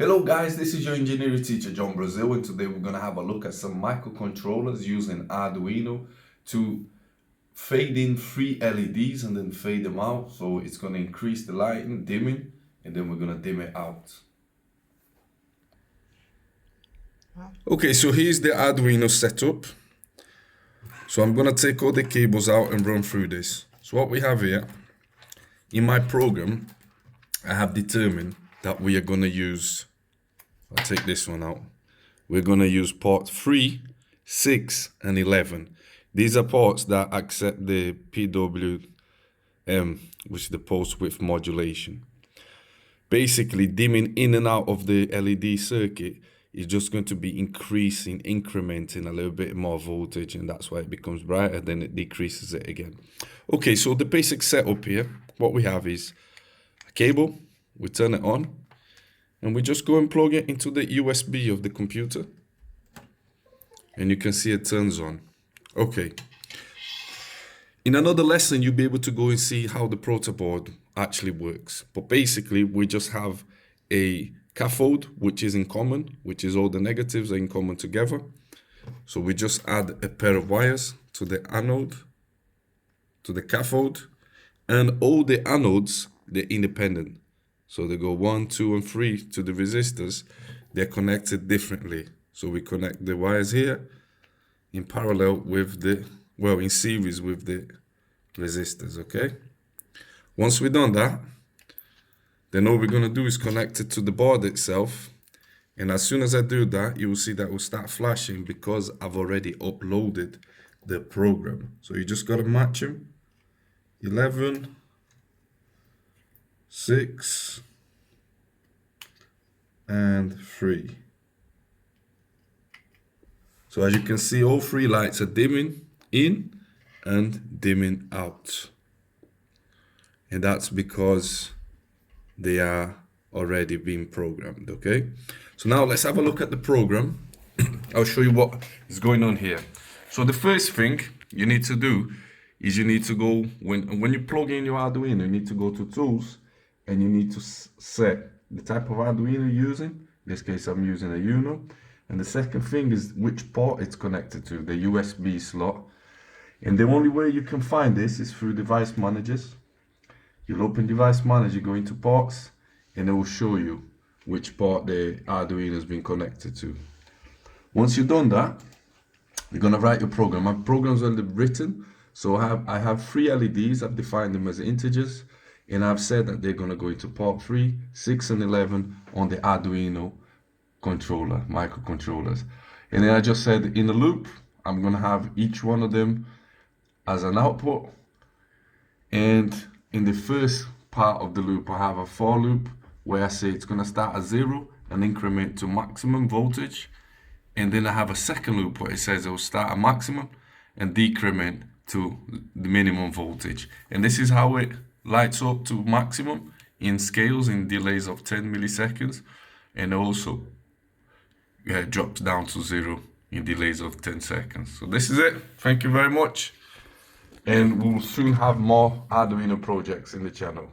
Hello guys, this is your engineering teacher John Brazil, and today we're going to have a look at some microcontrollers using Arduino to fade in 3 LEDs and then fade them out. So it's going to increase the lighting, dimming, and then we're going to dim it out. Okay, so here's the Arduino setup. So I'm going to take all the cables out and run through this. So what we have here, in my program, I have determined that we are going to use, I'll take this one out, we're going to use port 3, 6 and 11. These are ports that accept the PWM, which is the pulse width modulation. Basically, dimming in and out of the LED circuit is just going to be increasing, incrementing a little bit more voltage, and that's why it becomes brighter, then it decreases it again. Okay, so the basic setup here, what we have is a cable, we turn it on, and we just go and plug it into the USB of the computer, and you can see it turns on. Okay. In another lesson, you'll be able to go and see how the protoboard actually works. But basically, we just have a cathode, which is in common, which is all the negatives are in common together. So we just add a pair of wires to the anode, to the cathode, and all the anodes, they're independent. So they go 1, 2, and 3 to the resistors. They're connected differently. So we connect the wires here in parallel with the, well, in series with the resistors, okay? Once we've done that, then all we're going to do is connect it to the board itself. And as soon as I do that, you will see that will start flashing because I've already uploaded the program. So you just got to match them. 11, 6, and 3. So as you can see, all 3 lights are dimming in and dimming out. And that's because they are already being programmed, okay? So now let's have a look at the program. I'll show you what is going on here. So the first thing you need to do is you need to go, when you plug in your Arduino, you need to go to Tools, and you need to set the type of Arduino you're using. In this case, I'm using a Uno. And the second thing is which port it's connected to, the USB slot. And the only way you can find this is through device managers. You'll open device manager, go into ports, and it will show you which port the Arduino has been connected to. Once you've done that, you're gonna write your program. My program's already written. So I have 3 LEDs, I've defined them as integers, and I've said that they're gonna go into port 3, 6, and 11 on the Arduino controller, microcontrollers. And then I just said in a loop, I'm gonna have each one of them as an output. And in the first part of the loop, I have a for loop where I say it's gonna start at 0 and increment to maximum voltage. And then I have a second loop where it says it will start at maximum and decrement to the minimum voltage. And this is how it lights up to maximum in scales in delays of 10 milliseconds, and also drops down to 0 in delays of 10 seconds. So this is it. Thank you very much. And we'll soon have more Arduino projects in the channel.